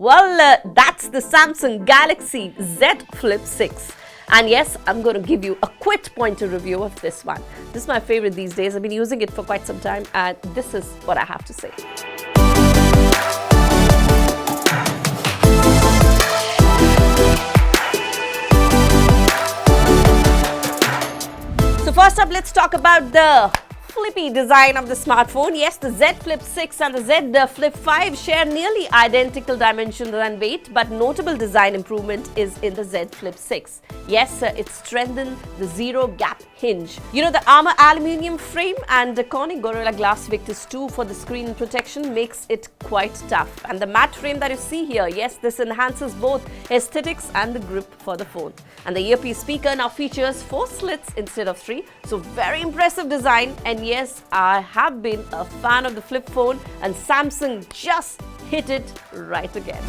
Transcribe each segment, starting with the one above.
That's the Samsung Galaxy Z Flip 6. And yes, I'm going to give you a quick pointer review of this one. This is my favorite these days. I've been using it for quite some time, and this is what I have to say. So first up, let's talk about the flippy design of the smartphone. Yes, the Z Flip 6 and the Z Flip 5 share nearly identical dimensions and weight, but notable design improvement is in the Z Flip 6. Yes, it strengthened the zero gap hinge. You know, the armor aluminium frame and the Corning Gorilla Glass Victus 2 for the screen protection makes it quite tough. And the matte frame that you see here, yes, this enhances both aesthetics and the grip for the phone. And the earpiece speaker now features 4 slits instead of 3, so very impressive design. And yes, I have been a fan of the flip phone, and Samsung just hit it right again.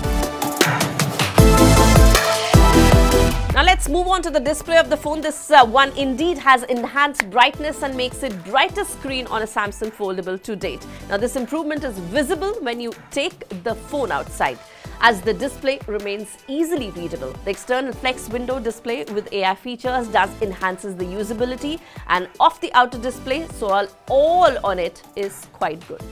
Now let's move on to the display of the phone. This one indeed has enhanced brightness and makes it brightest screen on a Samsung foldable to date. Now this improvement is visible when you take the phone outside, as the display remains easily readable. The external flex window display with AI features enhances the usability and of the outer display, so all on it is quite good.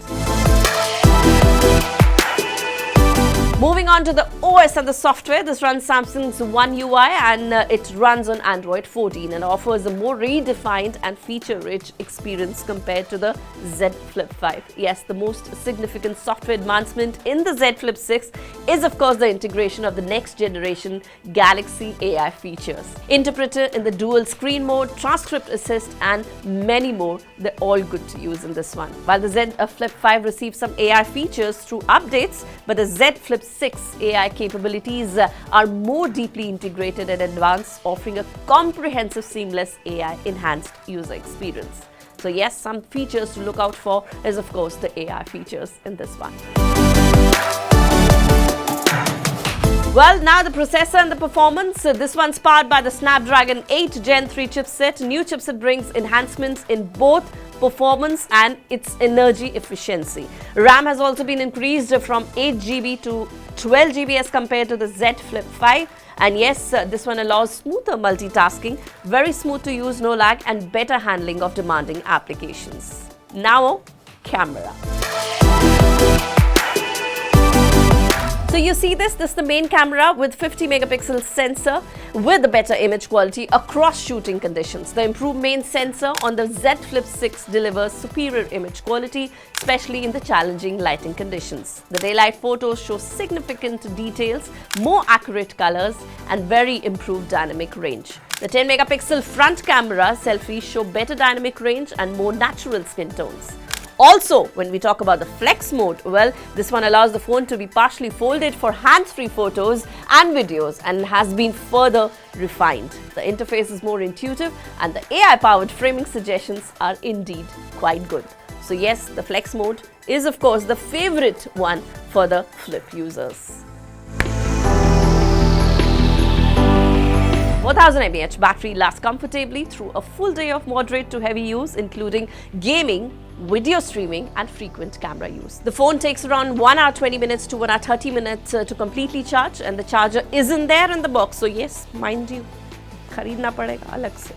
Moving on to the OS and the software, this runs Samsung's One UI and it runs on Android 14 and offers a more redefined and feature-rich experience compared to the Z Flip 5. Yes, the most significant software advancement in the Z Flip 6 is of course the integration of the next generation Galaxy AI features. Interpreter in the dual screen mode, transcript assist and many more, they're all good to use in this one. While the Z Flip 5 receives some AI features through updates, but the Z Flip 6 AI capabilities are more deeply integrated and advanced, offering a comprehensive, seamless AI-enhanced user experience. So yes, some features to look out for is of course the AI features in this one. Well, now the processor and the performance. This one's powered by the Snapdragon 8 Gen 3 chipset. New chipset brings enhancements in both performance and its energy efficiency. RAM has also been increased from 8 GB to 12 GB as compared to the Z Flip 5. And yes, this one allows smoother multitasking, very smooth to use, no lag, and better handling of demanding applications. Now, camera. So you see this is the main camera with 50 megapixel sensor with a better image quality across shooting conditions. The improved main sensor on the Z Flip 6 delivers superior image quality, especially in the challenging lighting conditions. The daylight photos show significant details, more accurate colors and very improved dynamic range. The 10 megapixel front camera selfies show better dynamic range and more natural skin tones. Also, when we talk about the flex mode, well, this one allows the phone to be partially folded for hands-free photos and videos and has been further refined. The interface is more intuitive and the AI-powered framing suggestions are indeed quite good. So yes, the flex mode is of course the favorite one for the flip users. 4000 mAh battery lasts comfortably through a full day of moderate to heavy use, including gaming, video streaming and frequent camera use. The phone takes around 1 hour 20 minutes to 1 hour 30 minutes to completely charge, and the charger isn't there in the box. So yes, mind you, khareedna padega alag se.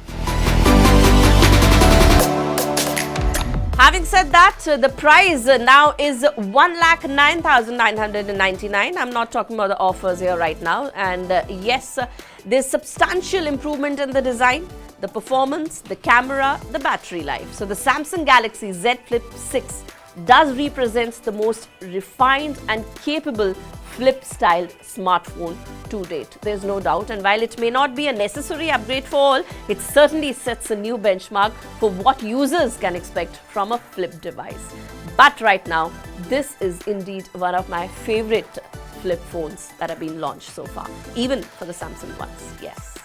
Having said that, the price now is 1,09,999. I'm not talking about the offers here right now. And yes, there's substantial improvement in the design, the performance, the camera, the battery life. So the Samsung Galaxy Z Flip 6 does represent the most refined and capable flip-style smartphone to date. There's no doubt. And while it may not be a necessary upgrade for all, it certainly sets a new benchmark for what users can expect from a flip device. But right now, this is indeed one of my favorite flip phones that have been launched so far, even for the Samsung ones. Yes.